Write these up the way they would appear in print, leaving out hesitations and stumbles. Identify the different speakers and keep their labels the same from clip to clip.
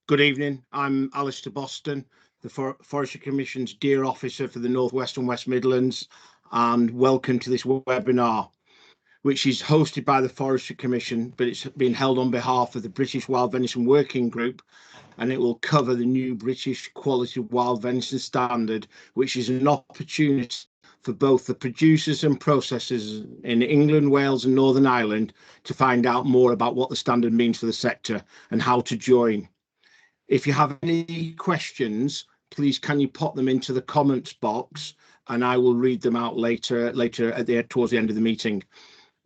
Speaker 1: Good evening. I'm Alistair Boston, the Forestry Commission's Deer Officer for the North West and West Midlands, and welcome to this webinar, which is hosted by the Forestry Commission, but it's been held on behalf of the British Wild Venison Working Group, and it will cover the new British Quality Wild Venison Standard, which is an opportunity for both the producers and processors in England, Wales and Northern Ireland to find out more about what the standard means for the sector and how to join. If you have any questions, please can you pop them into the comments box and I will read them out later towards the end of the meeting.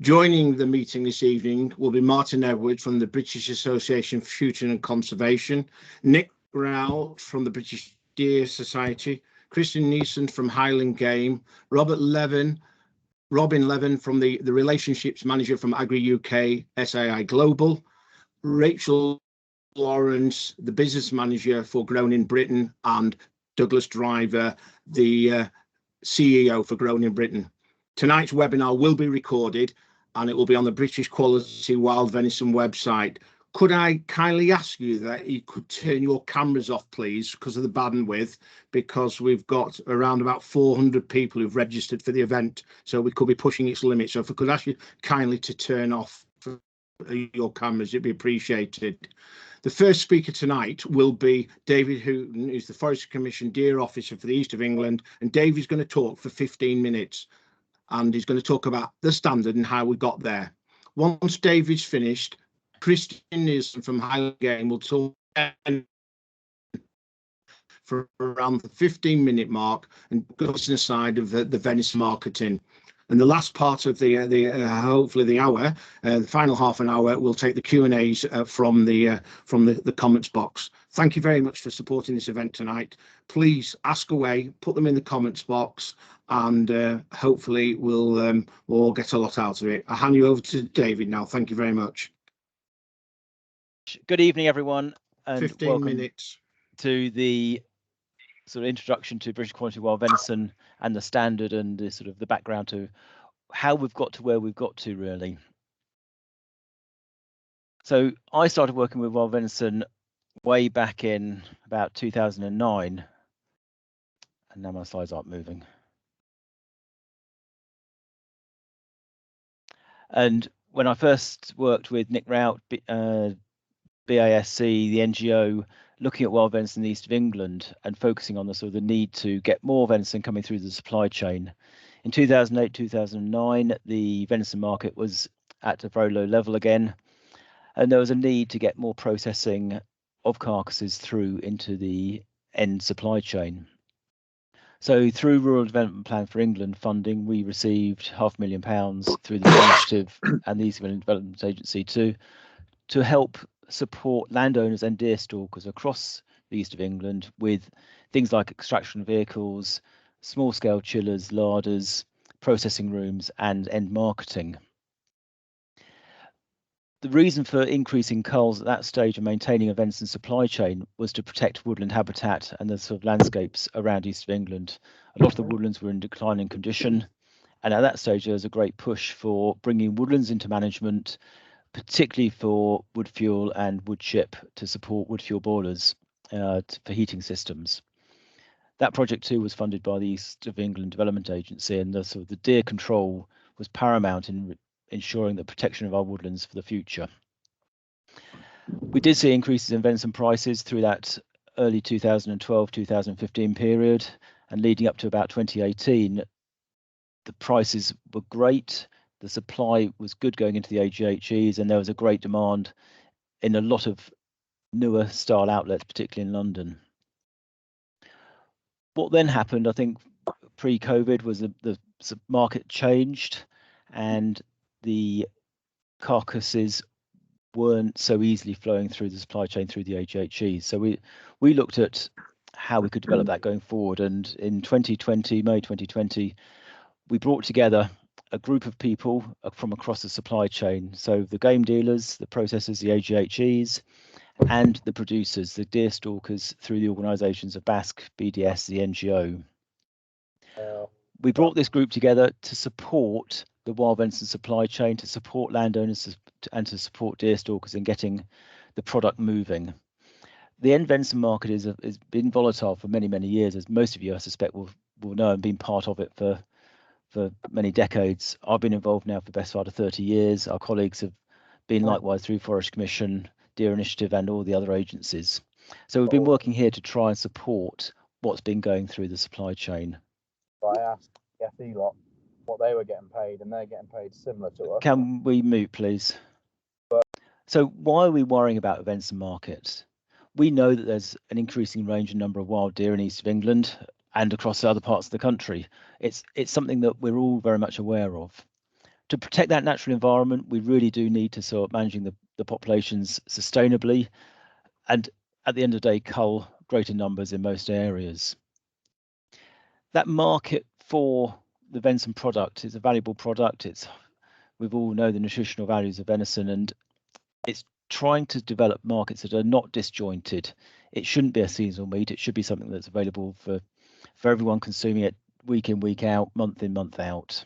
Speaker 1: Joining the meeting this evening will be Martin Edwards from the British Association for Shooting and Conservation, Nick Rout from the British Deer Society, Nissen from Highland Game, Robin Levin from the Relationships Manager from Agri UK SAI Global, Rachel Lawrence, the Business Manager for Grown in Britain, and Douglas Driver, the CEO for Grown in Britain. Tonight's webinar will be recorded and it will be on the British Quality Wild Venison website. Could I kindly ask you that you could turn your cameras off, please, because of the bandwidth, because we've got around about 400 people who've registered for the event, so we could be pushing its limit. So if I could ask you kindly to turn off your cameras, it'd be appreciated. The first speaker tonight will be David Hooton, who's the Forestry Commission Deer Officer for the East of England, and David's going to talk for 15 minutes, and he's going to talk about the standard and how we got there. Once David's finished, Nissen from Highland Game will talk for around the 15-minute mark and goes to the side of the venison marketing. And the last part of hopefully the hour, the final half an hour, we'll take the Q&As from the comments box. Thank you very much for supporting this event tonight. Please ask away, put them in the comments box, and hopefully we'll all get a lot out of it. I'll hand you over to David now. Thank you very much.
Speaker 2: Good evening, everyone, and
Speaker 1: 15 minutes
Speaker 2: to the sort of introduction to British Quality Wild Venison and the standard and the sort of the background to how we've got to where we've got to, really. So I started working with wild venison way back in about 2009, and now my slides aren't moving. And when I first worked with Nick Rout, BASC, the NGO, looking at wild venison in the east of England and focusing on the sort of the need to get more venison coming through the supply chain. In 2008, 2009, the venison market was at a very low level again, and there was a need to get more processing of carcasses through into the end supply chain. So through Rural Development Plan for England funding, we received £500,000 through the initiative and the East of England Development Agency to help support landowners and deer stalkers across the east of England with things like extraction vehicles, small-scale chillers, larders, processing rooms, and end marketing. The reason for increasing culls at that stage and maintaining a venison supply chain was to protect woodland habitat and the sort of landscapes around east of England. A lot of the woodlands were in declining condition, and at that stage there was a great push for bringing woodlands into management, particularly for wood fuel and wood chip to support wood fuel boilers for heating systems. That project too was funded by the East of England Development Agency, and the sort of the deer control was paramount in ensuring the protection of our woodlands for the future. We did see increases in venison prices through that early 2012-2015 period, and leading up to about 2018, the prices were great. The supply was good going into the AGHEs, and there was a great demand in a lot of newer style outlets, particularly in London. What then happened, I think, pre-COVID was the market changed and the carcasses weren't so easily flowing through the supply chain through the AGHEs. So we looked at how we could develop that going forward. And in May 2020, we brought together a group of people from across the supply chain. So the game dealers, the processors, the AGHEs, and the producers, the deer stalkers, through the organisations of BASC, BDS, the NGO. We brought this group together to support the wild venison supply chain, to support landowners and to support deer stalkers in getting the product moving. The end venison market has been volatile for many, many years, as most of you, I suspect, will know and been part of it for many decades. I've been involved now for the best part of 30 years. Our colleagues have been likewise through Forestry Commission, Deer Initiative, and all the other agencies. So we've been working here to try and support what's been going through the supply chain.
Speaker 3: I asked FE lot what they were getting paid, and they're getting paid similar to us.
Speaker 2: Can we move, please? So why are we worrying about the venison market? We know that there's an increasing range and number of wild deer in east of England and across other parts of the country. It's something that we're all very much aware of. To protect that natural environment, we really do need to sort managing the populations sustainably, and at the end of the day, cull greater numbers in most areas. That market for the venison product is a valuable product. We've all know the nutritional values of venison, and it's trying to develop markets that are not disjointed. It shouldn't be a seasonal meat. It should be something that's available for everyone consuming it week in, week out, month in, month out.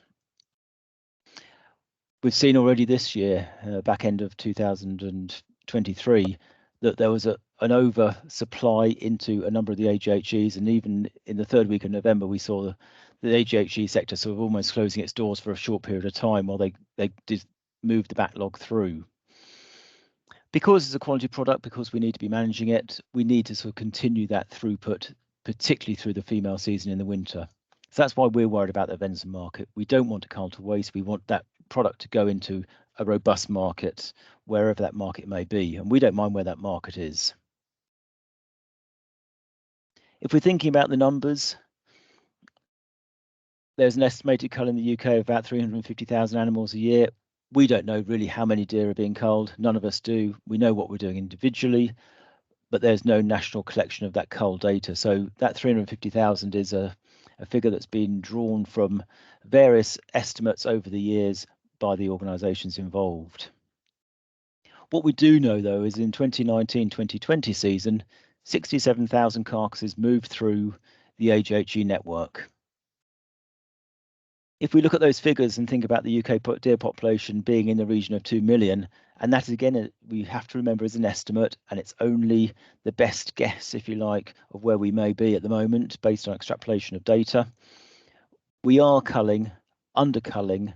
Speaker 2: We've seen already this year, back end of 2023, that there was an oversupply into a number of the AGHEs, and even in the third week of November, we saw the AGHE sector sort of almost closing its doors for a short period of time while they did move the backlog through. Because it's a quality product, because we need to be managing it, we need to sort of continue that throughput, particularly through the female season in the winter. So that's why we're worried about the venison market. We don't want to cull to waste. We want that product to go into a robust market, wherever that market may be. And we don't mind where that market is. If we're thinking about the numbers, there's an estimated cull in the UK of about 350,000 animals a year. We don't know really how many deer are being culled. None of us do. We know what we're doing individually, but there's no national collection of that cull data. So that 350,000 is a figure that's been drawn from various estimates over the years by the organisations involved. What we do know, though, is in 2019-2020 season, 67,000 carcasses moved through the AGHE network. If we look at those figures and think about the UK deer population being in the region of 2 million, and that again, we have to remember is an estimate, and it's only the best guess, if you like, of where we may be at the moment based on extrapolation of data. We are underculling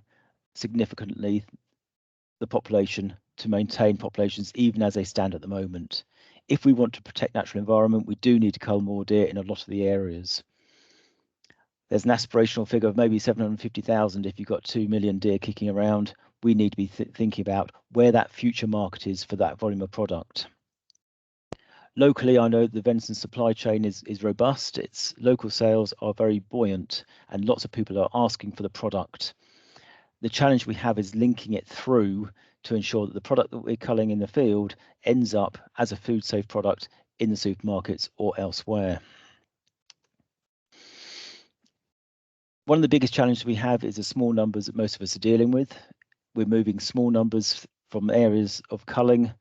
Speaker 2: significantly the population to maintain populations even as they stand at the moment. If we want to protect natural environment, we do need to cull more deer in a lot of the areas. There's an aspirational figure of maybe 750,000 if you've got 2 million deer kicking around. We need to be thinking about where that future market is for that volume of product. Locally, I know the venison supply chain is robust. Its local sales are very buoyant, and lots of people are asking for the product. The challenge we have is linking it through to ensure that the product that we're culling in the field ends up as a food safe product in the supermarkets or elsewhere. One of the biggest challenges we have is the small numbers that most of us are dealing with. We're moving small numbers from areas of culling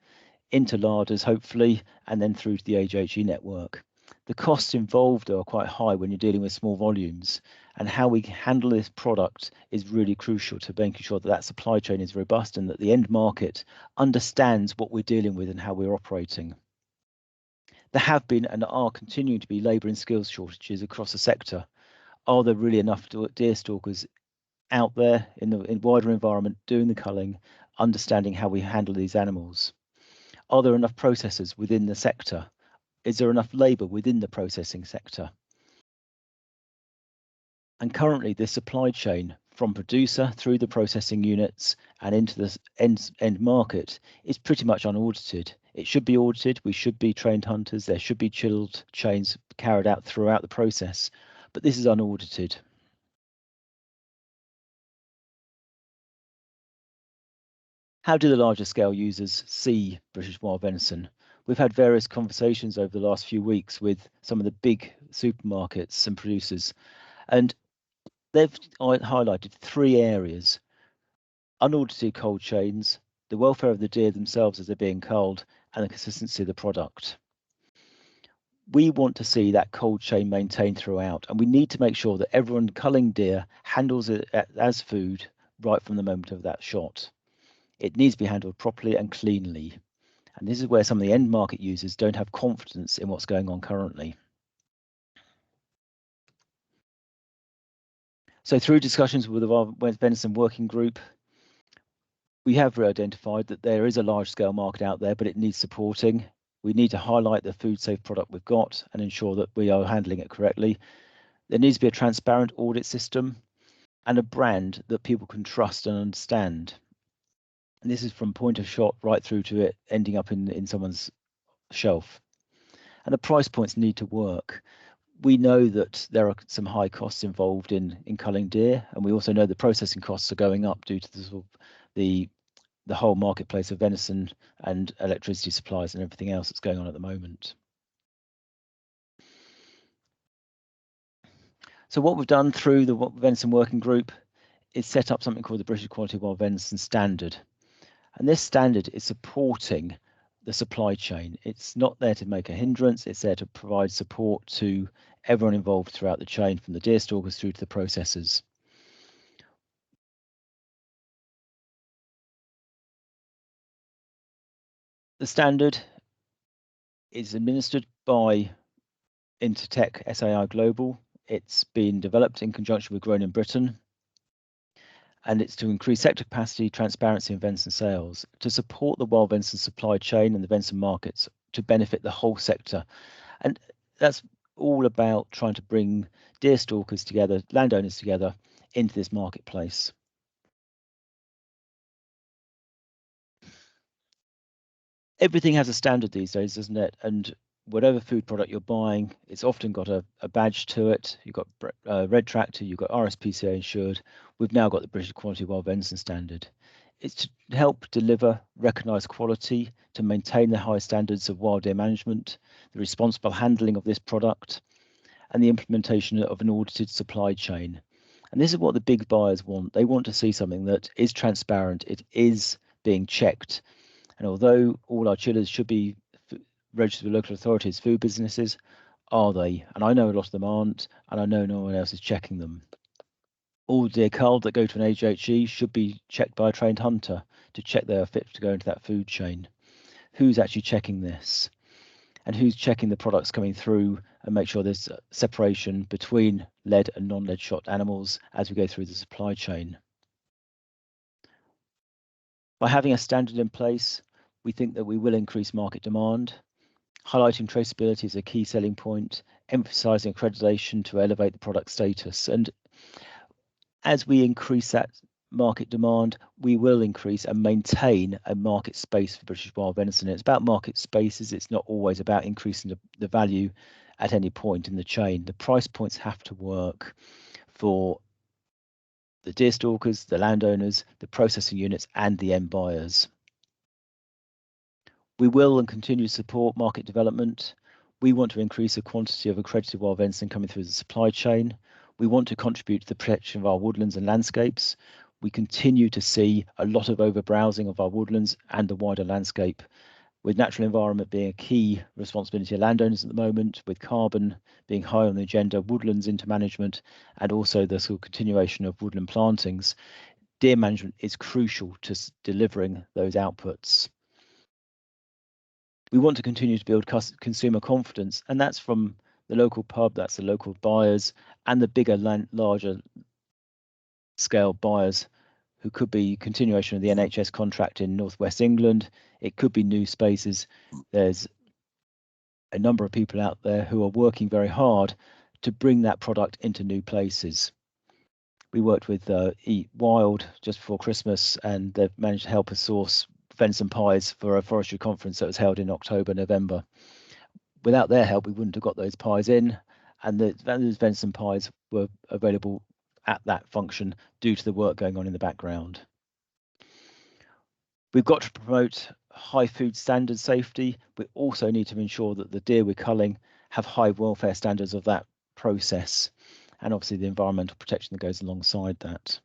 Speaker 2: into larders, hopefully, and then through to the AGHE network. The costs involved are quite high when you're dealing with small volumes, and how we handle this product is really crucial to making sure that that supply chain is robust and that the end market understands what we're dealing with and how we're operating. There have been and are continuing to be labour and skills shortages across the sector. Are there really enough deer stalkers out there in the wider environment doing the culling, understanding how we handle these animals? Are there enough processors within the sector? Is there enough labour within the processing sector? And currently, this supply chain from producer through the processing units and into the end market is pretty much unaudited. It should be audited. We should be trained hunters. There should be chilled chains carried out throughout the process, but this is unaudited. How do the larger scale users see British wild venison? We've had various conversations over the last few weeks with some of the big supermarkets and producers, and they've highlighted three areas: unaudited cold chains, the welfare of the deer themselves as they're being culled, and the consistency of the product. We want to see that cold chain maintained throughout, and we need to make sure that everyone culling deer handles it as food right from the moment of that shot. It needs to be handled properly and cleanly. And this is where some of the end market users don't have confidence in what's going on currently. So through discussions with our Venison working group, we have identified that there is a large-scale market out there, but it needs supporting. We need to highlight the food safe product we've got and ensure that we are handling it correctly. There needs to be a transparent audit system and a brand that people can trust and understand. And this is from point of shop right through to it ending up in someone's shelf. And the price points need to work. We know that there are some high costs involved in culling deer, and we also know the processing costs are going up due to the whole marketplace of venison and electricity supplies and everything else that's going on at the moment. So what we've done through the Venison Working Group is set up something called the British Quality Wild Venison Standard. And this standard is supporting the supply chain. It's not there to make a hindrance, it's there to provide support to everyone involved throughout the chain, from the deer stalkers through to the processors. The standard is administered by Intertech SAI Global. It's been developed in conjunction with Grown in Britain, and it's to increase sector capacity, transparency and venison sales, to support the wild venison supply chain and the venison markets, to benefit the whole sector. And that's all about trying to bring deer stalkers together, landowners together into this marketplace. Everything has a standard these days, doesn't it? And whatever food product you're buying, it's often got a badge to it. You've got Red Tractor, you've got RSPCA insured. We've now got the British Quality Wild Venison Standard. It's to help deliver recognised quality, to maintain the high standards of wild deer management, the responsible handling of this product, and the implementation of an audited supply chain. And this is what the big buyers want. They want to see something that is transparent, it is being checked. And although all our chillers should be registered with local authorities, food businesses, are they? And I know a lot of them aren't, and I know no one else is checking them. All deer culled that go to an AGHE should be checked by a trained hunter to check they are fit to go into that food chain. Who's actually checking this? And who's checking the products coming through and make sure there's separation between lead and non-lead shot animals as we go through the supply chain? By having a standard in place, we think that we will increase market demand. Highlighting traceability is a key selling point, emphasising accreditation to elevate the product status. And as we increase that market demand, we will increase and maintain a market space for British wild venison. It's about market spaces. It's not always about increasing the value at any point in the chain. The price points have to work for the deer stalkers, the landowners, the processing units, and the end buyers. We will and continue to support market development. We want to increase the quantity of accredited wild venison coming through the supply chain. We want to contribute to the protection of our woodlands and landscapes. We continue to see a lot of overbrowsing of our woodlands and the wider landscape, with natural environment being a key responsibility of landowners at the moment, with carbon being high on the agenda, woodlands into management, and also the sort of continuation of woodland plantings. Deer management is crucial to delivering those outputs. We want to continue to build consumer confidence, and that's from the local pub, that's the local buyers, and the bigger, larger scale buyers, who could be continuation of the NHS contract in Northwest England. It could be new spaces. There's a number of people out there who are working very hard to bring that product into new places. We worked with Eat Wild just before Christmas, and they've managed to help us source venison pies for a forestry conference that was held in October, November. Without their help, we wouldn't have got those pies in, and those venison pies were available at that function due to the work going on in the background. We've got to promote high food standard safety. We also need to ensure that the deer we're culling have high welfare standards of that process, and obviously the environmental protection that goes alongside that.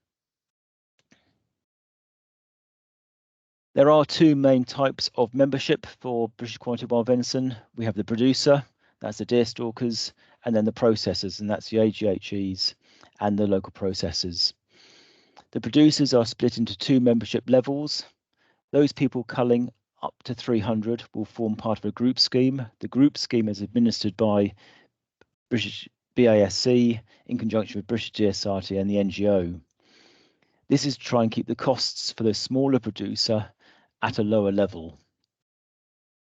Speaker 2: There are two main types of membership for British Quality Wild Venison. We have the producer, that's the deer stalkers, and then the processors, and that's the AGHEs and the local processors. The producers are split into two membership levels. Those people culling up to 300 will form part of a group scheme. The group scheme is administered by British BASC in conjunction with British GSRT and the NGO. This is to try and keep the costs for the smaller producer at a lower level.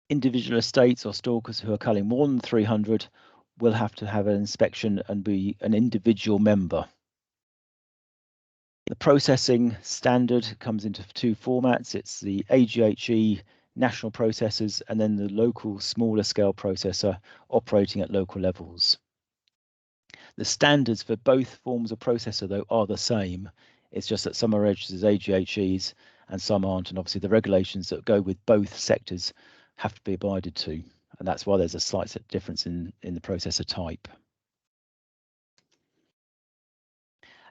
Speaker 2: Individual estates or stalkers who are culling more than 300 will have to have an inspection and be an individual member. The processing standard comes into two formats. It's the AGHE national processors and then the local smaller scale processor operating at local levels. The standards for both forms of processor, though, are the same. It's just that some are registered as AGHEs and some aren't, and obviously the regulations that go with both sectors have to be abided to, and that's why there's a slight difference in the processor type.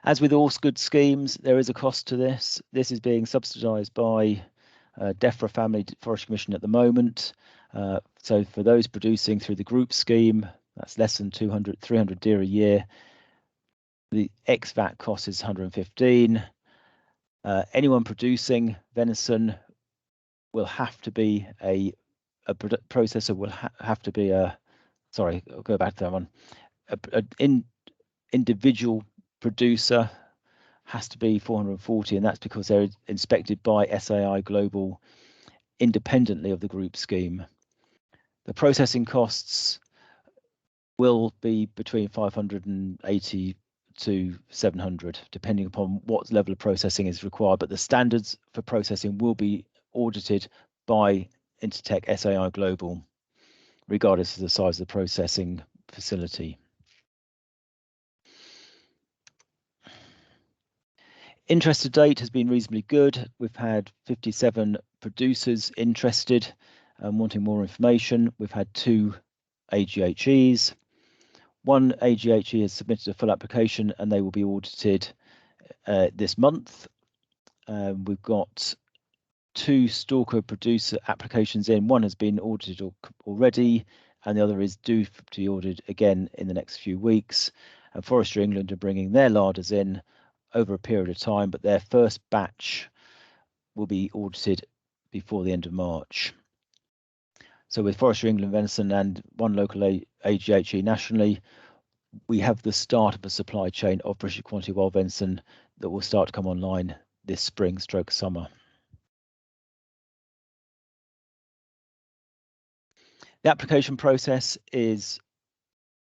Speaker 2: As with all good schemes, there is a cost to this. This is being subsidised by DEFRA Family Forestry Commission at the moment. So for those producing through the group scheme, that's less than 300 deer a year. The ex-VAT cost is 115. Anyone producing venison will have to be a processor. Will have to be a. Sorry, I'll go back to that one. Individual producer has to be 440, and that's because they're inspected by SAI Global independently of the group scheme. The processing costs will be between 580 to 700, depending upon what level of processing is required, but the standards for processing will be audited by Intertek SAI Global, regardless of the size of the processing facility. Interest to date has been reasonably good. We've had 57 producers interested and wanting more information. We've had 2 AGHEs. One AGHE has submitted a full application and they will be audited this month. We've got 2 stalker producer applications in. One has been audited already and the other is due to be audited again in the next few weeks. And Forestry England are bringing their larders in over a period of time, but their first batch will be audited before the end of March. So with Forestry England Venison and one local AGHE nationally, we have the start of a supply chain of British quality wild venison that will start to come online this spring/summer. The application process is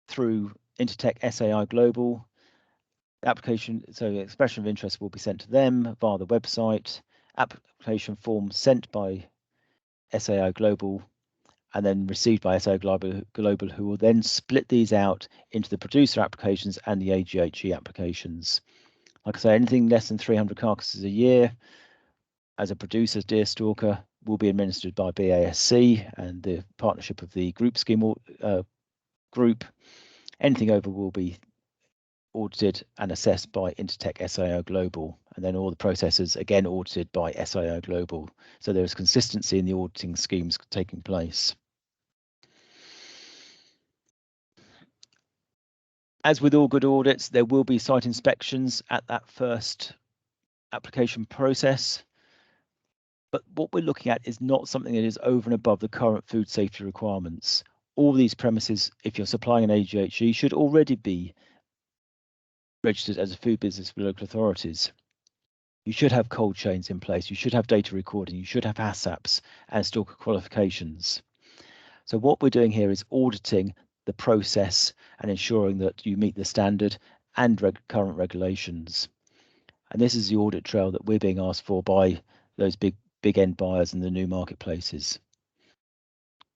Speaker 2: through Intertek SAI Global. The application, so the expression of interest will be sent to them via the website. Application form sent by SAI Global and then received by SAI Global, who will then split these out into the producer applications and the AGHE applications. Like I say, anything less than 300 carcasses a year as a producer's deer stalker will be administered by BASC and the partnership of the group scheme group. Anything over will be audited and assessed by Intertek SAI Global, and then all the processors again audited by SAI Global. So there is consistency in the auditing schemes taking place. As with all good audits, there will be site inspections at that first application process. But what we're looking at is not something that is over and above the current food safety requirements. All these premises, if you're supplying an AGHE, should already be registered as a food business with local authorities. You should have cold chains in place. You should have data recording. You should have HACCPs and stalker qualifications. So what we're doing here is auditing the process and ensuring that you meet the standard and current regulations. And this is the audit trail that we're being asked for by those big end buyers in the new marketplaces.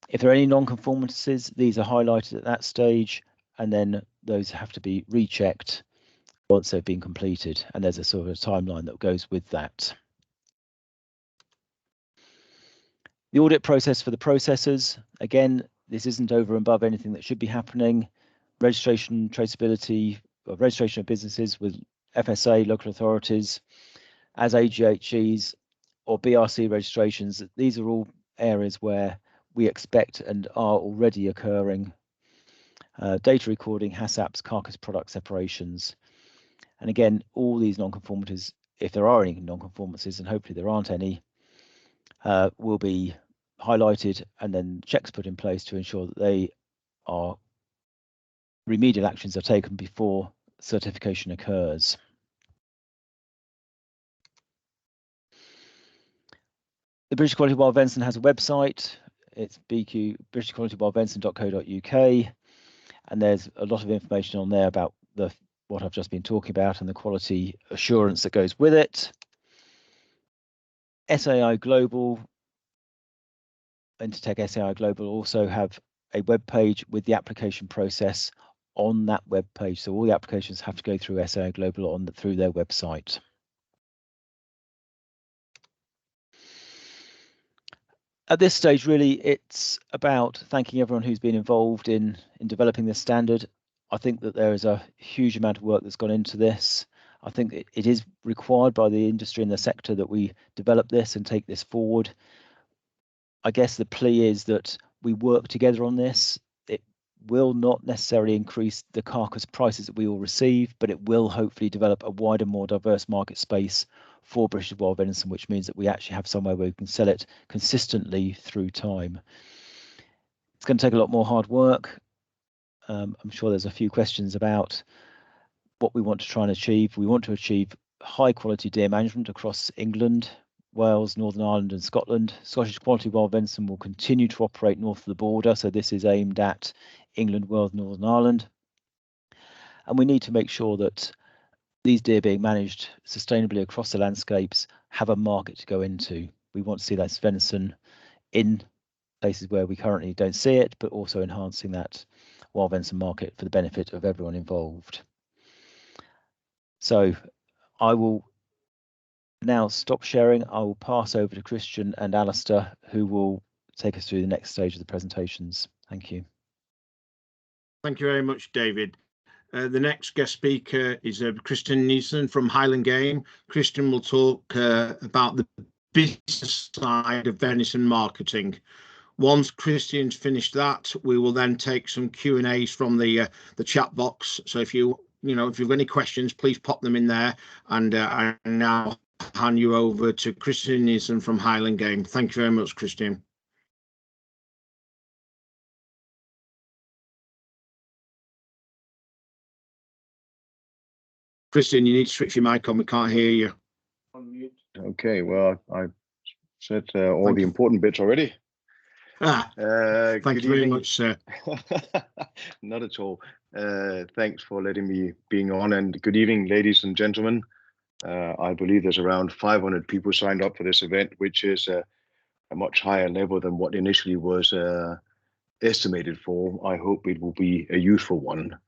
Speaker 2: If there are any non-conformances, these are highlighted at that stage, and then those have to be rechecked once they've been completed, and there's a sort of a timeline that goes with that. The audit process for the processors, again, this isn't over and above anything that should be happening. Registration, traceability, or registration of businesses with FSA, local authorities, as AGHEs or BRC registrations. These are all areas where we expect and are already occurring. Data recording, HACCPs, carcass product separations. And again, all these non-conformities, if there are any non-conformances, and hopefully there aren't any, will be highlighted and then checks put in place to ensure that they are remedial actions are taken before certification occurs. The British Quality Wild Venison has a website. It's britishqualitywildvenison.co.uk, and there's a lot of information on there about what I've just been talking about and the quality assurance that goes with it. SAI Global, Intertech SAI Global also have a web page with the application process on that web page. So all the applications have to go through SAI Global through their website. At this stage, really, it's about thanking everyone who's been involved in developing this standard. I think that there is a huge amount of work that's gone into this. I think it is required by the industry and the sector that we develop this and take this forward. I guess the plea is that we work together on this. It will not necessarily increase the carcass prices that we all receive, but it will hopefully develop a wider, more diverse market space for British wild venison, which means that we actually have somewhere where we can sell it consistently through time. It's going to take a lot more hard work. I'm sure there's a few questions about what we want to try and achieve. We want to achieve high quality deer management across England, Wales, Northern Ireland and Scotland. Scottish Quality Wild Venison will continue to operate north of the border, so this is aimed at England, Wales, Northern Ireland. And we need to make sure that these deer being managed sustainably across the landscapes have a market to go into. We want to see that venison in places where we currently don't see it, but also enhancing that wild venison market for the benefit of everyone involved. So I will now stop sharing. I will pass over to Christian and Alistair, who will take us through the next stage of the presentations. Thank you.
Speaker 1: Thank you very much, David. The next guest speaker is Christian Nissen from Highland Game. Christian will talk about the business side of venison marketing. Once Christian's finished that, we will then take some Q&As from the chat box. So if you've any questions, please pop them in there. And I now hand you over to Christian Nissen from Highland Game. Thank you very much, Christian. Christian, you need to switch your mic on. We can't hear you.
Speaker 4: Okay, well, I said all the important bits already.
Speaker 1: Thank you very much, sir.
Speaker 4: Not at all. Thanks for letting me being on, and good evening, ladies and gentlemen. I believe there's around 500 people signed up for this event, which is a much higher level than what initially was estimated for. I hope it will be a useful one.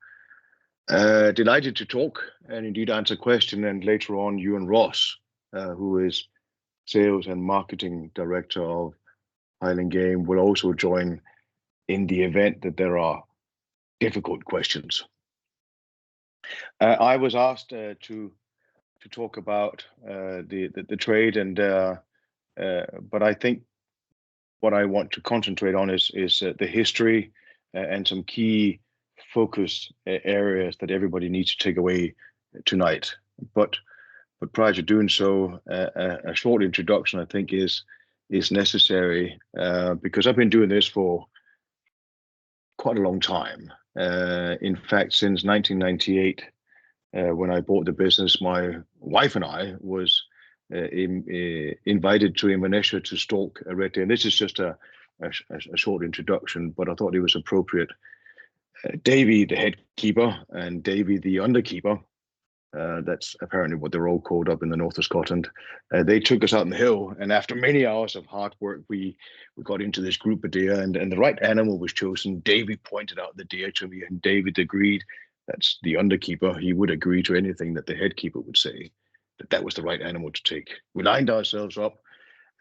Speaker 4: Delighted to talk and indeed answer question, and later on Ewan Ross, who is Sales and Marketing Director of Highland Game, will also join in the event that there are difficult questions. I was asked to talk about the trade, and but I think what I want to concentrate on is the history and some key focus areas that everybody needs to take away tonight. But prior to doing so, a short introduction I think is necessary because I've been doing this for quite a long time. In fact, since 1998, when I bought the business, my wife and I was invited to Indonesia to stalk a red deer. And this is just a short introduction, but I thought it was appropriate. Davy, the head keeper, and Davy, the underkeeper, that's apparently what they're all called up in the north of Scotland. They took us out on the hill, and after many hours of hard work, we got into this group of deer, and the right animal was chosen. Davy pointed out the deer to me, and David agreed. That's the underkeeper. He would agree to anything that the head keeper would say, that was the right animal to take. We lined ourselves up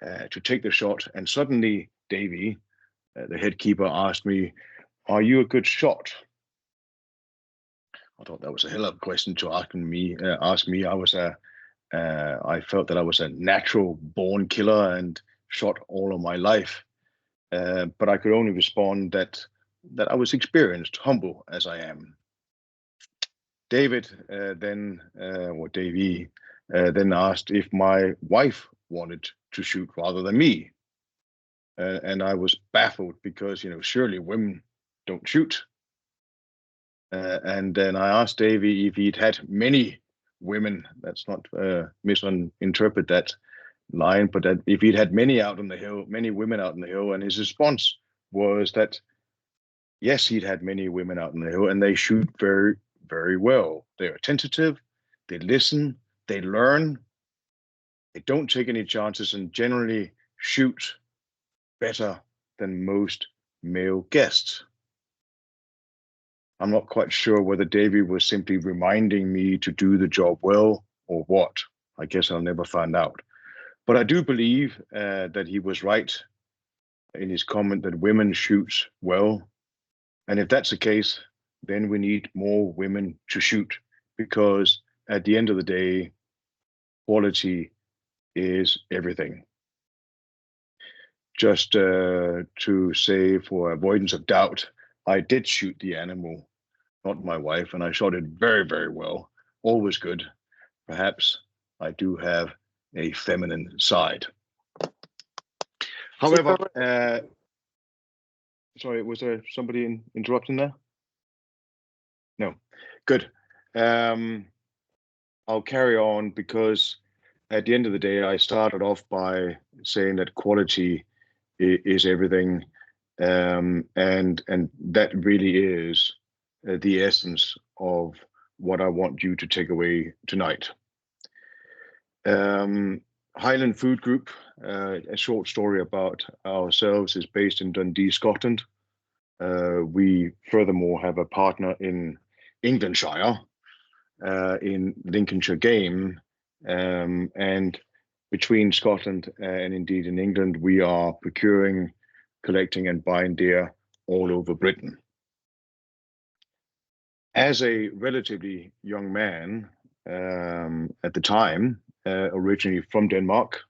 Speaker 4: to take the shot, and suddenly Davy, the head keeper, asked me, "Are you a good shot?" I thought that was a hell of a question to ask me. I felt that I was a natural born killer and shot all of my life, but I could only respond that I was experienced, humble as I am. Davy then asked if my wife wanted to shoot rather than me. and I was baffled because, you know, surely women don't shoot. And then I asked Davy if he'd had many women. That's not misinterpret that line, but that if he'd had many out on the hill, many women out on the hill, and his response was that yes, he'd had many women out on the hill, and they shoot very, very well. They're attentive, they listen, they learn, they don't take any chances, and generally shoot better than most male guests. I'm not quite sure whether Davy was simply reminding me to do the job well or what. I guess I'll never find out. But I do believe that he was right in his comment that women shoot well. And if that's the case, then we need more women to shoot, because at the end of the day, quality is everything. Just to say, for avoidance of doubt, I did shoot the animal, not my wife, and I shot it very, very well. Always good. Perhaps I do have a feminine side. However, sorry, was there somebody interrupting there? No, good. I'll carry on, because at the end of the day, I started off by saying that quality is everything, and that really is the essence of what I want you to take away tonight. Highland Food Group, a short story about ourselves, is based in Dundee, Scotland. We furthermore have a partner in Englandshire, in Lincolnshire Game, and between Scotland and indeed in England, we are procuring, collecting and buying deer all over Britain. As a relatively young man at the time, originally from Denmark,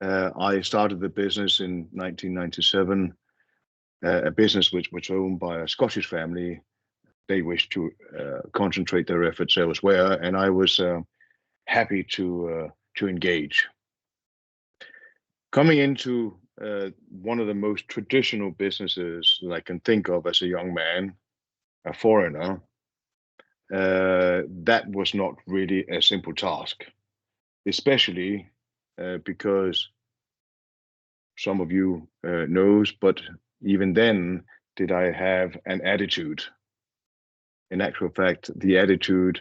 Speaker 4: I started the business in 1997, a business which was owned by a Scottish family. They wished to concentrate their efforts elsewhere, and I was happy to engage. Coming into one of the most traditional businesses that I can think of as a young man, a foreigner, that was not really a simple task, especially because some of you knows, but even then, did I have an attitude. In actual fact, the attitude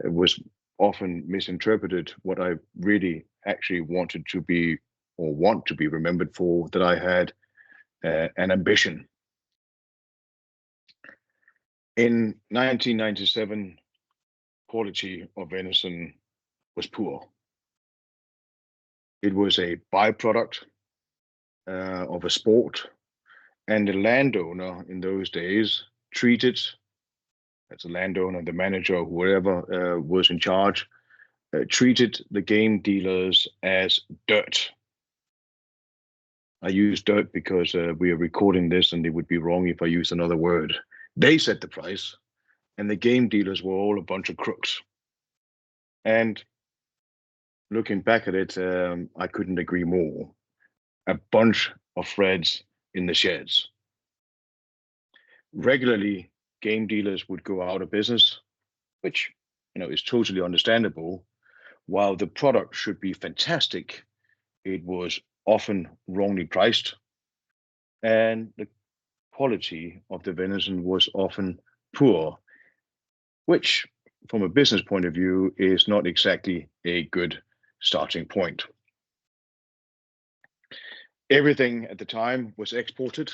Speaker 4: was often misinterpreted. What I really actually wanted to be, or want to be remembered for, that I had an ambition. In 1997, quality of venison was poor. It was a byproduct of a sport, and the landowner in those days treated, as a landowner, the manager, or whoever was in charge, treated the game dealers as dirt. I use dirt because we are recording this, and it would be wrong if I used another word. They set the price, and the game dealers were all a bunch of crooks. And looking back at it, I couldn't agree more. A bunch of threads in the sheds. Regularly, game dealers would go out of business, which, you know, is totally understandable. While the product should be fantastic, it was often wrongly priced, and the quality of the venison was often poor, which, from a business point of view, is not exactly a good starting point. Everything at the time was exported.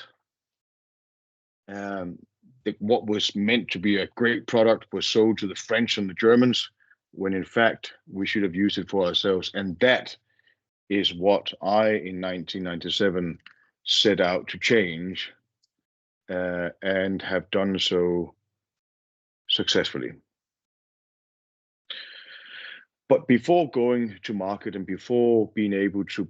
Speaker 4: What was meant to be a great product was sold to the French and the Germans, when in fact we should have used it for ourselves. And that is what I, in 1997, set out to change, and have done so successfully. But before going to market and before being able to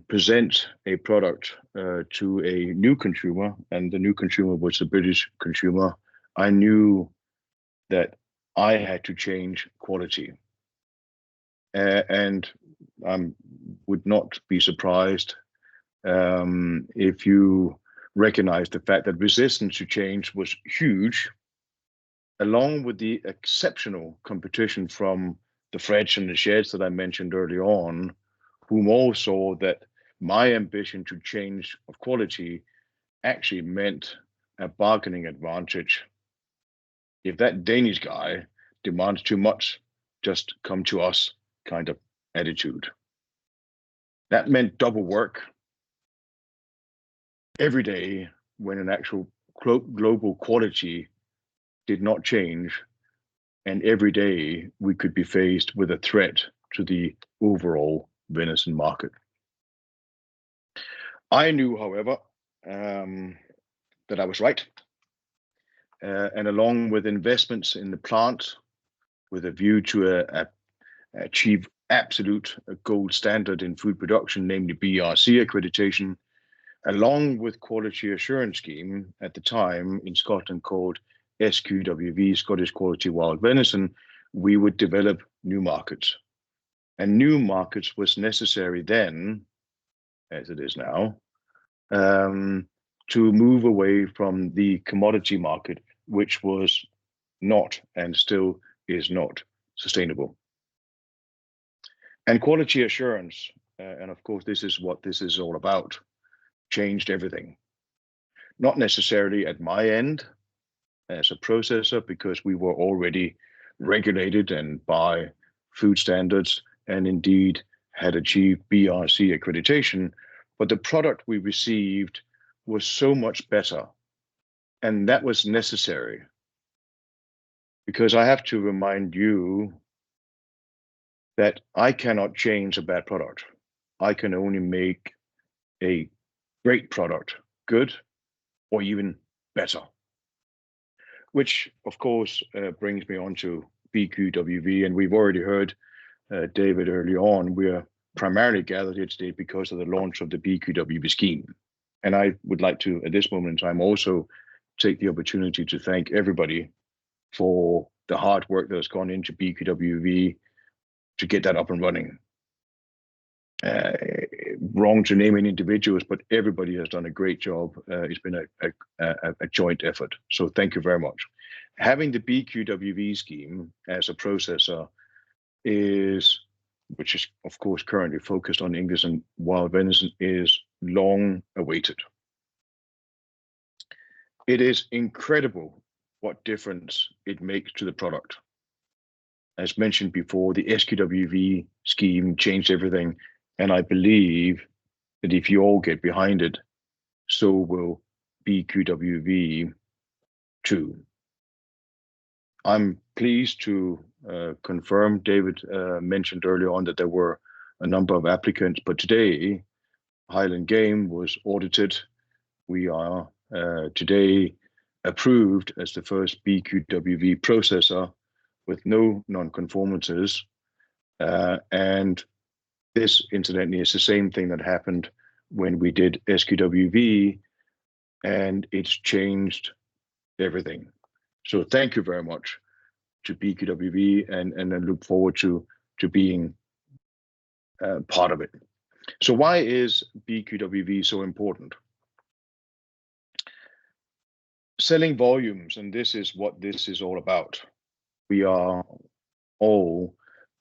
Speaker 4: present a product to a new consumer, and the new consumer was the British consumer, I knew that I had to change quality. And I would not be surprised if you recognize the fact that resistance to change was huge, along with the exceptional competition from the Freds and the Sheds that I mentioned early on, whom all saw that my ambition to change of quality actually meant a bargaining advantage. If that Danish guy demands too much, just come to us kind of attitude. That meant double work every day when an actual global quality did not change, and every day we could be faced with a threat to the overall venison market. I knew, however, that I was right, and along with investments in the plant with a view to achieve absolute gold standard in food production, namely BRC accreditation, along with quality assurance scheme at the time in Scotland called SQWV, Scottish Quality Wild Venison, we would develop new markets. And new markets was necessary then, as it is now, to move away from the commodity market, which was not and still is not sustainable. And quality assurance, and of course this is what this is all about, changed everything. Not necessarily at my end as a processor, because we were already regulated and by food standards and indeed had achieved BRC accreditation, but the product we received was so much better. And that was necessary, because I have to remind you that I cannot change a bad product. I can only make a great product good or even better. Which, of course, brings me on to BQWV, and we've already heard David early on. We are primarily gathered here today because of the launch of the BQWV scheme. And I would like to, at this moment in time, also take the opportunity to thank everybody for the hard work that has gone into BQWV to get that up and running. Wrong to name any individuals, but everybody has done a great job. It's been a joint effort. So thank you very much. Having the BQWV scheme as a processor which is of course currently focused on English and wild venison, is long awaited. It is incredible what difference it makes to the product. As mentioned before, the SQWV scheme changed everything. And I believe that if you all get behind it, so will BQWV too. I'm pleased to confirm, David mentioned earlier on that there were a number of applicants, but today Highland Game was audited. We are today approved as the first BQWV processor with no non-conformances. And this, incidentally, is the same thing that happened when we did SQWV, and it's changed everything. So thank you very much to BQWV, and I look forward to being part of it. So why is BQWV so important? Selling volumes, and this is what this is all about. We are all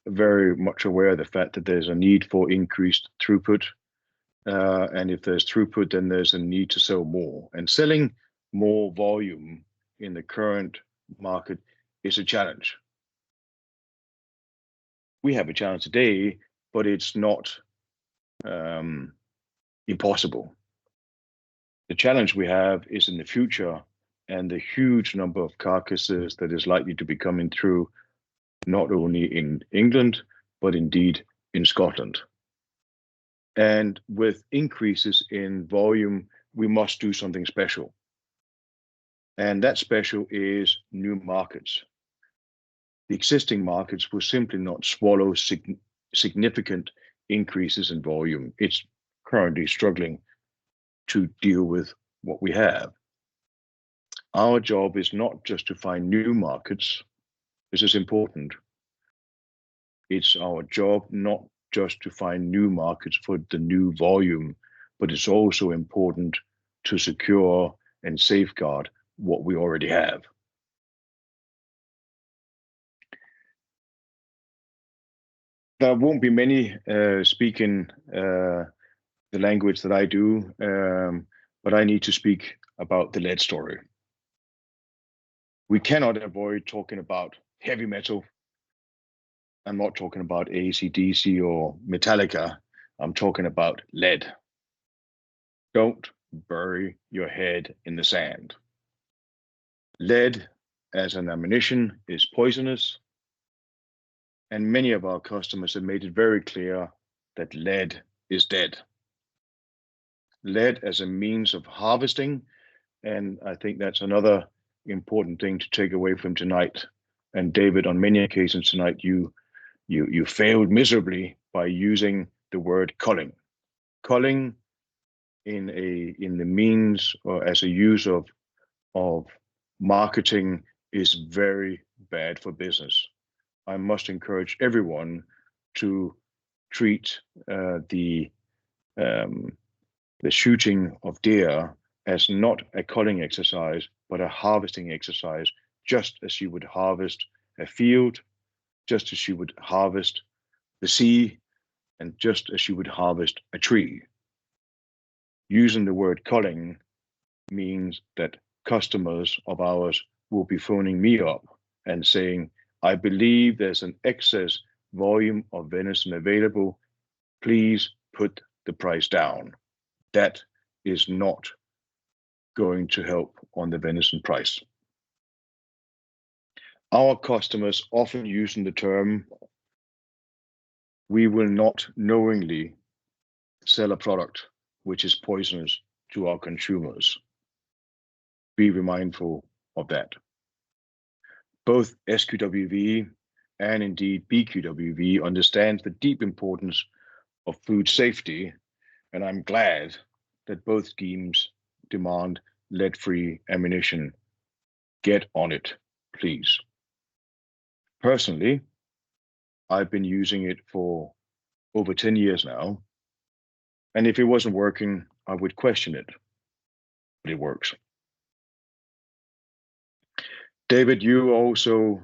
Speaker 4: very much aware of the fact that there's a need for increased throughput. And if there's throughput, then there's a need to sell more. And selling more volume in the current market is a challenge. We have a challenge today, but it's not impossible. The challenge we have is in the future, and the huge number of carcasses that is likely to be coming through, not only in England, but indeed in Scotland. And with increases in volume, we must do something special. And that special is new markets. The existing markets will simply not swallow significant increases in volume. It's currently struggling to deal with what we have. Our job is not just to find new markets. This is important. It's our job not just to find new markets for the new volume, but it's also important to secure and safeguard what we already have. There won't be many speaking the language that I do, but I need to speak about the lead story. We cannot avoid talking about heavy metal. I'm not talking about AC/DC or Metallica. I'm talking about lead. Don't bury your head in the sand. Lead as an ammunition is poisonous, and many of our customers have made it very clear that lead is dead. Lead as a means of harvesting, and I think that's another important thing to take away from tonight. And David, on many occasions tonight, you failed miserably by using the word culling. Culling in the means or as a use of marketing is very bad for business. I must encourage everyone to treat the shooting of deer as not a culling exercise, but a harvesting exercise, just as you would harvest a field, just as you would harvest the sea, and just as you would harvest a tree. Using the word culling means that customers of ours will be phoning me up and saying, I believe there's an excess volume of venison available. Please put the price down. That is not going to help on the venison price. Our customers often using the term, we will not knowingly sell a product which is poisonous to our consumers. Be mindful of that. Both SQWV and indeed BQWV understands the deep importance of food safety, and I'm glad that both schemes demand lead-free ammunition. Get on it, please. Personally, I've been using it for over 10 years now, and if it wasn't working, I would question it, but it works. David, you also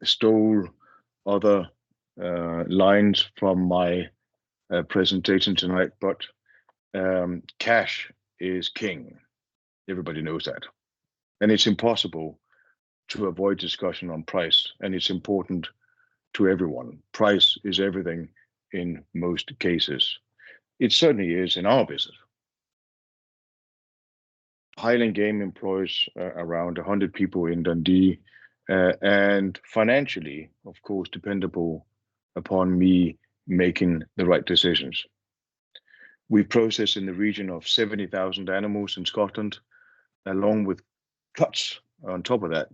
Speaker 4: stole other lines from my presentation tonight, but cash is king. Everybody knows that. And it's impossible to avoid discussion on price, and it's important to everyone. Price is everything in most cases. It certainly is in our business. Highland Game employs around 100 people in Dundee, and financially, of course, dependable upon me making the right decisions. We process in the region of 70,000 animals in Scotland, along with cuts on top of that,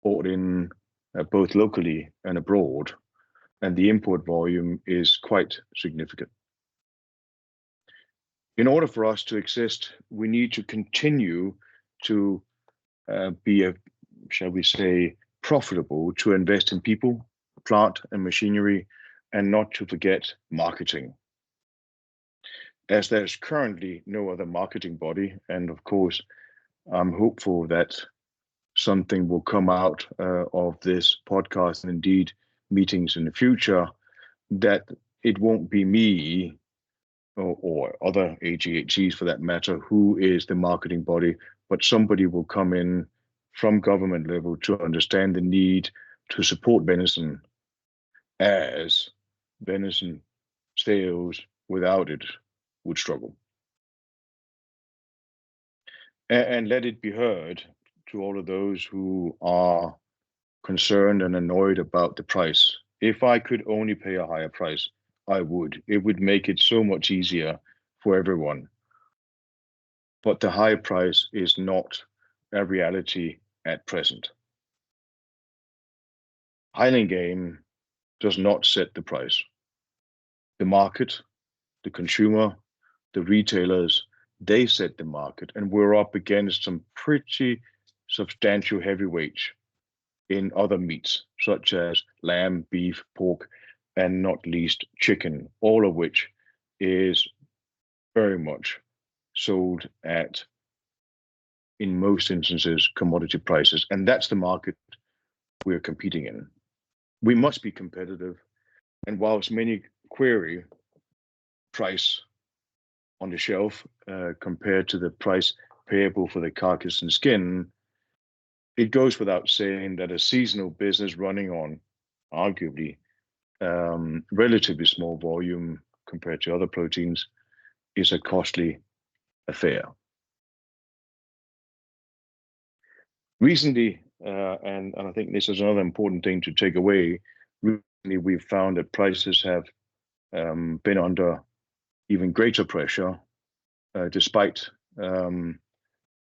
Speaker 4: bought in both locally and abroad, and the import volume is quite significant. In order for us to exist, we need to continue to be, shall we say, profitable, to invest in people, plant and machinery, and not to forget marketing. As there's currently no other marketing body, and of course, I'm hopeful that something will come out of this podcast and indeed meetings in the future, that it won't be me or other AGHCs for that matter, who is the marketing body, but somebody will come in from government level to understand the need to support venison, as venison sales without it would struggle. And let it be heard to all of those who are concerned and annoyed about the price. If I could only pay a higher price, I would. It would make it so much easier for everyone. But the high price is not a reality at present. Highland Game does not set the price. The market, the consumer, the retailers, they set the market, and we're up against some pretty substantial heavyweights in other meats, such as lamb, beef, pork, and not least chicken, all of which is very much sold at, in most instances, commodity prices. And that's the market we're competing in. We must be competitive. And whilst many query price on the shelf compared to the price payable for the carcass and skin, it goes without saying that a seasonal business running on arguably relatively small volume compared to other proteins is a costly affair. Recently, and I think this is another important thing to take away, recently we've found that prices have been under even greater pressure despite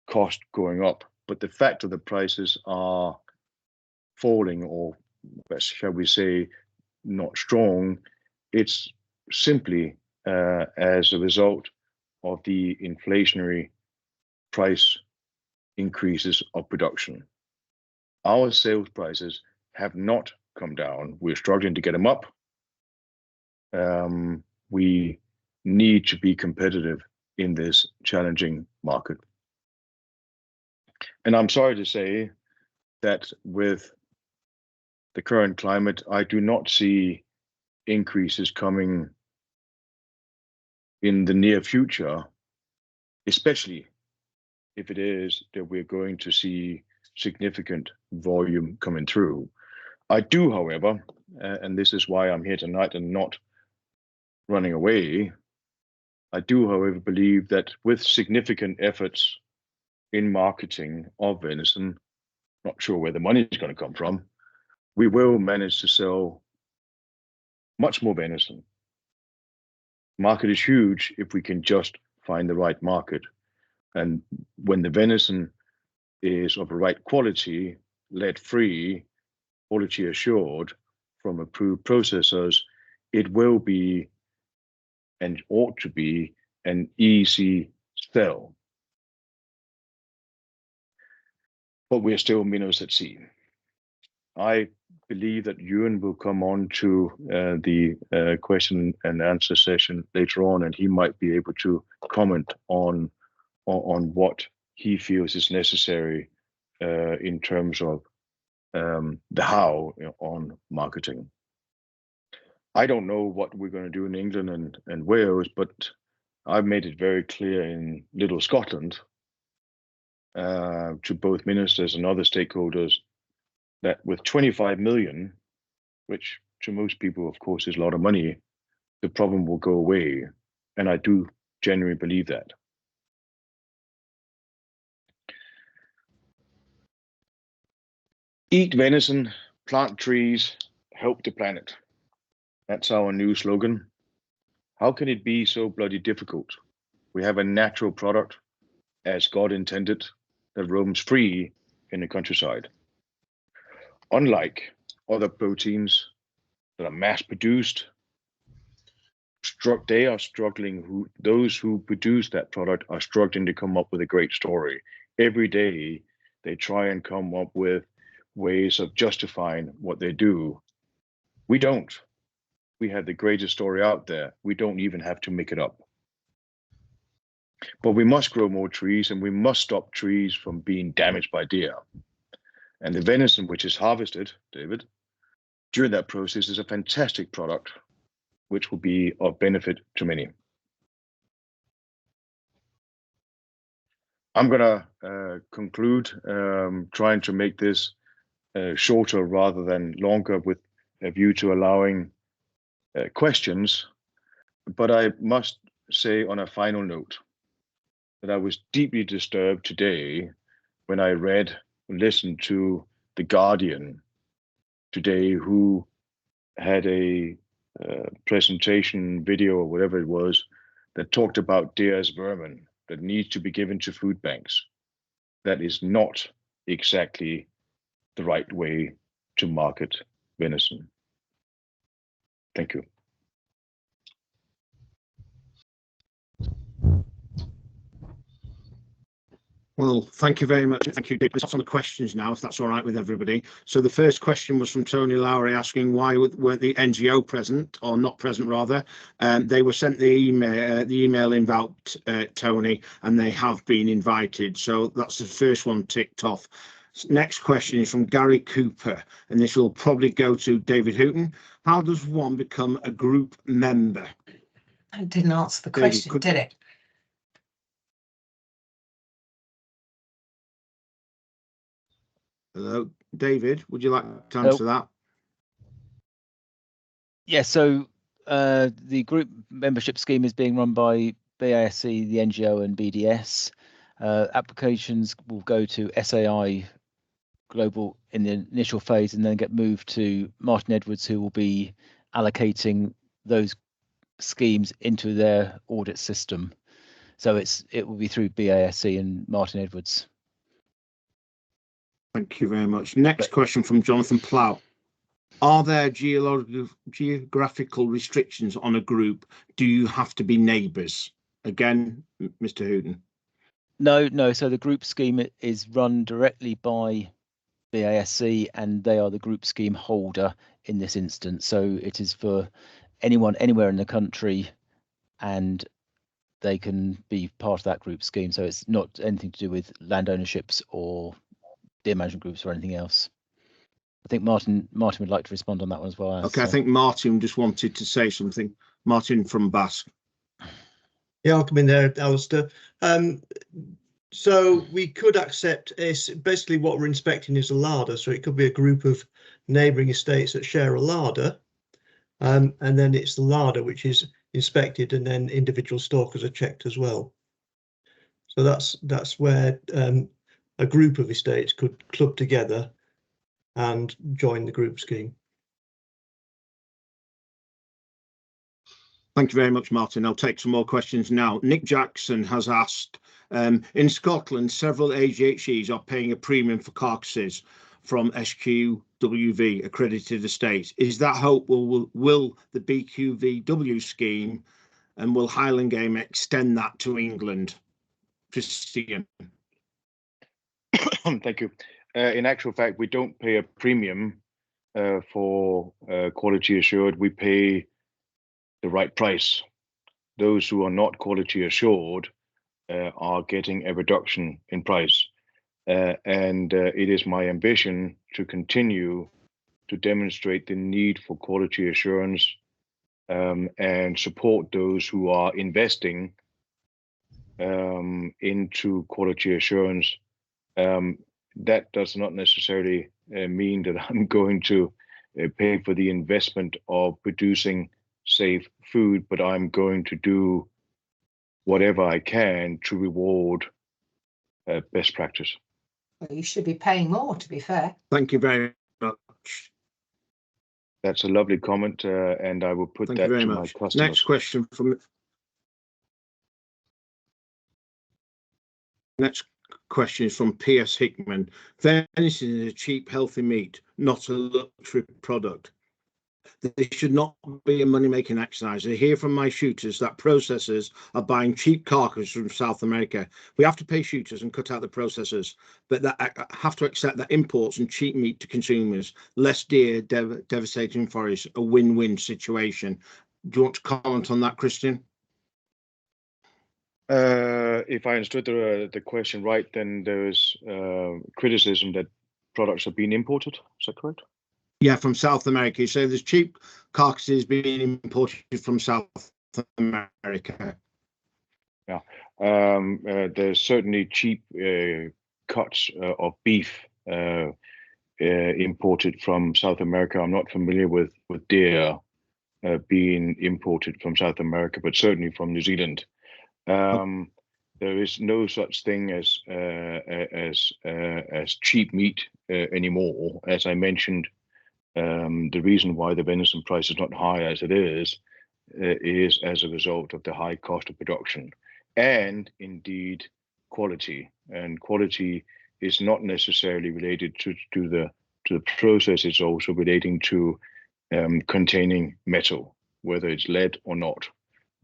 Speaker 4: cost going up. But the fact that the prices are falling, or shall we say, not strong, it's simply as a result of the inflationary price increases of production. Our sales prices have not come down. We're struggling to get them up. We need to be competitive in this challenging market. And I'm sorry to say that with the current climate, I do not see increases coming in the near future, especially if it is that we're going to see significant volume coming through. I do, however, and this is why I'm here tonight and not running away, I do, however, believe that with significant efforts in marketing of venison, not sure where the money is going to come from, we will manage to sell much more venison. Market is huge if we can just find the right market. And when the venison is of the right quality, lead-free, quality assured from approved processors, it will be and ought to be an easy sell. But we're still minnows at sea. I believe that Ewan will come on to the question and answer session later on, and he might be able to comment on what he feels is necessary in terms of the how on marketing. I don't know what we're going to do in England and Wales, but I've made it very clear in Little Scotland to both ministers and other stakeholders that with 25 million, which to most people, of course, is a lot of money, the problem will go away. And I do genuinely believe that. Eat venison, plant trees, help the planet. That's our new slogan. How can it be so bloody difficult? We have a natural product, as God intended, that roams free in the countryside. Unlike other proteins that are mass-produced, they are struggling. Those who produce that product are struggling to come up with a great story. Every day, they try and come up with ways of justifying what they do. We don't. We have the greatest story out there. We don't even have to make it up. But we must grow more trees, and we must stop trees from being damaged by deer. And the venison, which is harvested, David, during that process is a fantastic product, which will be of benefit to many. I'm going to conclude trying to make this shorter rather than longer with a view to allowing questions. But I must say on a final note that I was deeply disturbed today when I listened to The Guardian today, who had a presentation video or whatever it was that talked about deer as vermin that needs to be given to food banks. That is not exactly the right way to market venison. Thank you.
Speaker 1: Well, thank you very much. Thank you, Dick. Let's on the questions now, if that's all right with everybody. So the first question was from Tony Lowry asking why weren't the NGO present, or not present rather. They were sent the email invite, Tony, and they have been invited. So that's the first one ticked off. Next question is from Gary Cooper, and this will probably go to David Hooton. How does one become a group member?
Speaker 5: I didn't answer the question, did it?
Speaker 1: Hello, David, would you like to answer that?
Speaker 2: Yeah, so the group membership scheme is being run by BASC, the NGO and BDS. Applications will go to SAI Global in the initial phase and then get moved to Martin Edwards, who will be allocating those schemes into their audit system. So it will be through BASC and Martin Edwards.
Speaker 1: Thank you very much. Next question from Jonathan Plough. Are there geographical restrictions on a group? Do you have to be neighbours? Again, Mr. Hooton.
Speaker 2: No. So the group scheme is run directly by BASC, and they are the group scheme holder in this instance. So it is for anyone anywhere in the country, and they can be part of that group scheme. So it's not anything to do with land ownerships or deer management groups or anything else. I think Martin would like to respond on that one as well.
Speaker 1: Okay, I think Martin just wanted to say something. Martin from BASC.
Speaker 6: Yeah, I'll come in there, Alistair. So we could accept basically what we're inspecting is a larder. So it could be a group of neighbouring estates that share a larder. And then it's the larder which is inspected, and then individual stalkers are checked as well. So that's where a group of estates could club together and join the group scheme.
Speaker 1: Thank you very much, Martin. I'll take some more questions now. Nick Jackson has asked, in Scotland, several AGHEs are paying a premium for carcasses from SQWV accredited estates. Is that hope will the BQVW scheme and will Highland Game extend that to England? Christian.
Speaker 4: Thank you. In actual fact, we don't pay a premium for quality assured. We pay the right price. Those who are not quality assured are getting a reduction in price. And it is my ambition to continue to demonstrate the need for quality assurance and support those who are investing into quality assurance. That does not necessarily mean that I'm going to pay for the investment of producing safe food, but I'm going to do whatever I can to reward best practice.
Speaker 5: Well, you should be paying more, to be fair.
Speaker 1: Thank you very much.
Speaker 4: That's a lovely comment, and I will put that to my customers.
Speaker 1: Next question from is from P.S. Hickman. Venison is a cheap, healthy meat, not a luxury product. This should not be a money-making exercise. I hear from my shooters that processors are buying cheap carcasses from South America. We have to pay shooters and cut out the processors, but that have to accept that imports and cheap meat to consumers, less deer, devastating forests, a win-win situation. Do you want to comment on that, Christian?
Speaker 4: If I understood the question right, then there's criticism that products are being imported. Is that correct?
Speaker 1: Yeah, from South America. So there's cheap carcasses being imported from South America.
Speaker 4: Yeah, there's certainly cheap cuts of beef imported from South America. I'm not familiar with deer being imported from South America, but certainly from New Zealand. There is no such thing as cheap meat anymore. As I mentioned, the reason why the venison price is not high as it is as a result of the high cost of production and indeed quality. And quality is not necessarily related to the process. It's also relating to containing metal, whether it's lead or not.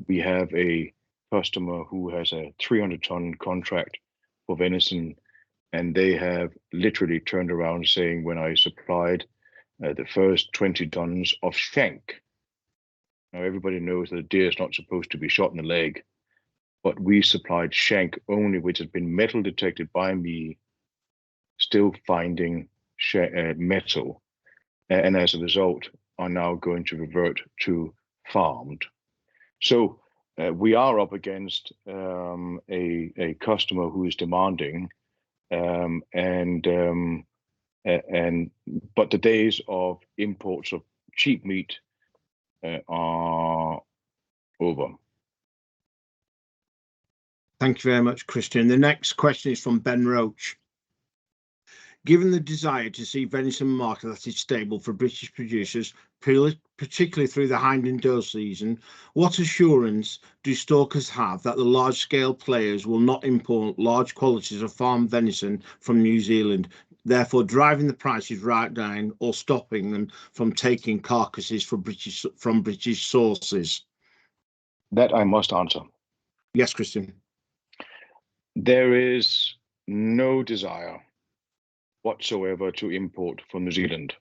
Speaker 4: We have a customer who has a 300-ton contract for venison, and they have literally turned around saying, when I supplied the first 20 tons of shank. Now everybody knows that a deer is not supposed to be shot in the leg, but we supplied shank only, which has been metal detected by me, still finding metal, and as a result are now going to revert to farmed. So we are up against a customer who is demanding, but the days of imports of cheap meat are over.
Speaker 1: Thank you very much, Christian. The next question is from Ben Roach. Given the desire to see venison market that is stable for British producers, particularly through the hind and doe season, what assurance do stalkers have that the large-scale players will not import large quantities of farm venison from New Zealand, therefore driving the prices right down or stopping them from taking carcasses from British sources?
Speaker 4: That I must answer.
Speaker 1: Yes, Christian.
Speaker 4: There is no desire whatsoever to import from New Zealand.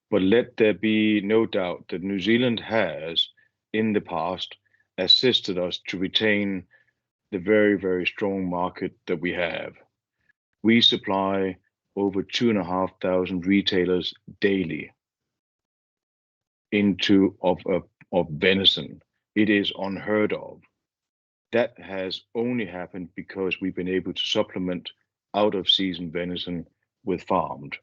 Speaker 4: But let there be no doubt that New Zealand has, in the past, assisted us to retain the very, very strong market that we have. We supply over 2,500 retailers daily of venison. It is unheard of. That has only happened because we've been able to supplement out-of-season venison with farmed.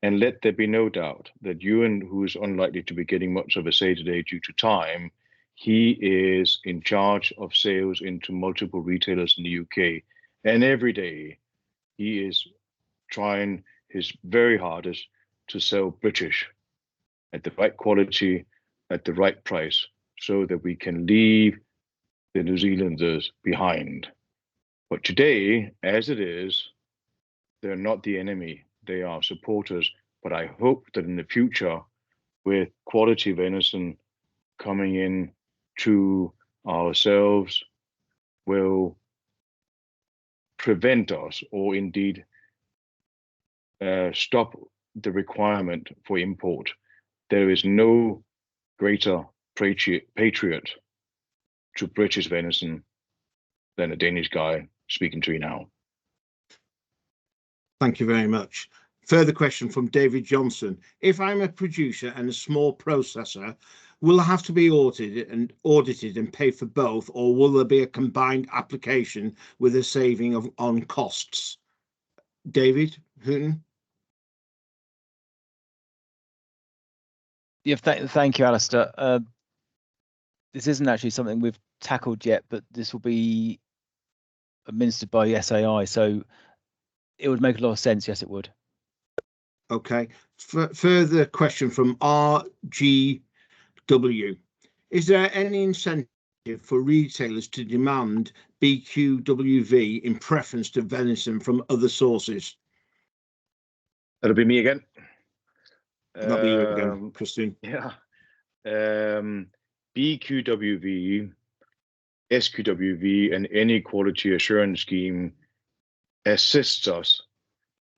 Speaker 4: And let there be no doubt that Ewan, who is unlikely to be getting much of a say today due to time, he is in charge of sales into multiple retailers in the UK. And every day he is trying his very hardest to sell British at the right quality, at the right price, so that we can leave the New Zealanders behind. But today, as it is, they're not the enemy. They are supporters. But I hope that in the future, with quality venison coming in to ourselves, will prevent us, or indeed stop the requirement for import. There is no greater patriot to British venison than a Danish guy speaking to you now.
Speaker 1: Thank you very much. Further question from David Johnson. If I'm a producer and a small processor, will I have to be audited and pay for both, or will there be a combined application with a saving on costs? David Hooton?
Speaker 2: Yeah, thank you, Alistair. This isn't actually something we've tackled yet, but this will be administered by the SAI, so it would make a lot of sense. Yes, it would. Okay.
Speaker 1: Further question from RGW. Is there any incentive for retailers to demand BQWV in preference to venison from other sources?
Speaker 4: That'll be me again.
Speaker 1: That'll be you again, Christian.
Speaker 4: Yeah. BQWV, SQWV, and any quality assurance scheme assists us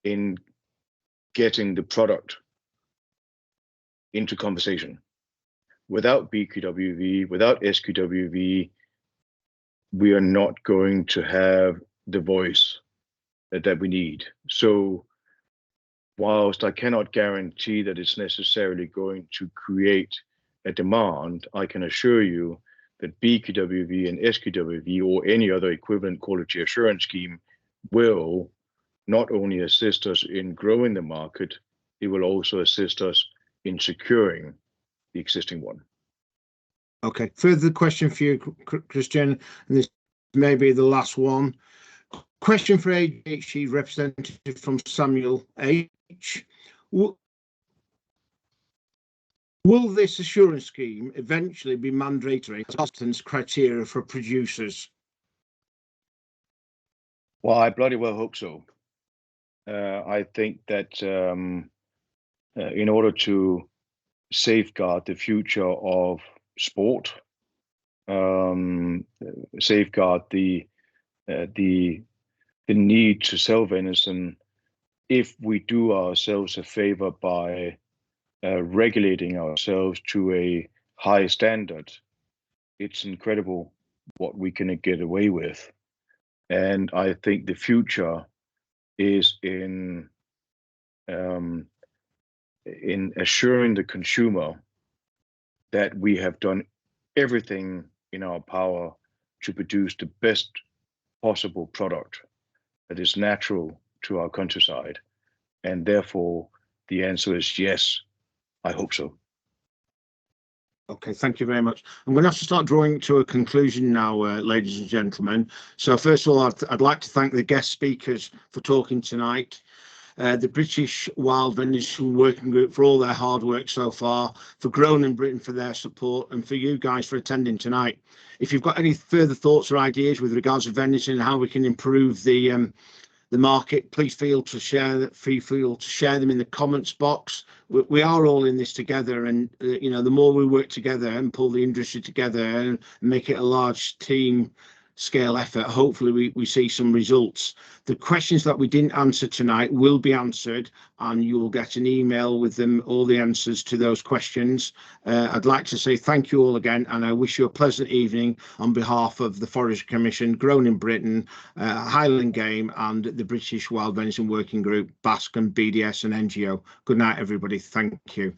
Speaker 4: in getting the product into conversation. Without BQWV, without SQWV, we are not going to have the voice that we need. So whilst I cannot guarantee that it's necessarily going to create a demand, I can assure you that BQWV and SQWV or any other equivalent quality assurance scheme will not only assist us in growing the market, it will also assist us in securing the existing one.
Speaker 1: Okay, further question for you, Christian, and this may be the last one. Question for ADHD representative from Samuel H. Will this assurance scheme eventually be mandatory as criteria for producers?
Speaker 4: Well, I bloody well hope so. I think that in order to safeguard the future of sport, safeguard the the need to sell venison if we do ourselves a favor by regulating ourselves to a high standard. It's incredible what we can get away with. And I think the future is in assuring the consumer that we have done everything in our power to produce the best possible product that is natural to our countryside. And therefore, the answer is yes, I hope so.
Speaker 1: Okay, thank you very much. I'm going to have to start drawing to a conclusion now, ladies and gentlemen. So first of all, I'd like to thank the guest speakers for talking tonight. The British Wild Venison Working Group for all their hard work so far, for Grown in Britain for their support, and for you guys for attending tonight. If you've got any further thoughts or ideas with regards to venison and how we can improve the market, please feel to share them in the comments box. We are all in this together, and you know, the more we work together and pull the industry together and make it a large team scale effort, hopefully we see some results. The questions that we didn't answer tonight will be answered, and you will get an email with them, all the answers to those questions. I'd like to say thank you all again, and I wish you a pleasant evening on behalf of the Forestry Commission, Grown in Britain, Highland Game, and the British Wild Venison Working Group, BASC and BDS and NGO. Good night, everybody. Thank you.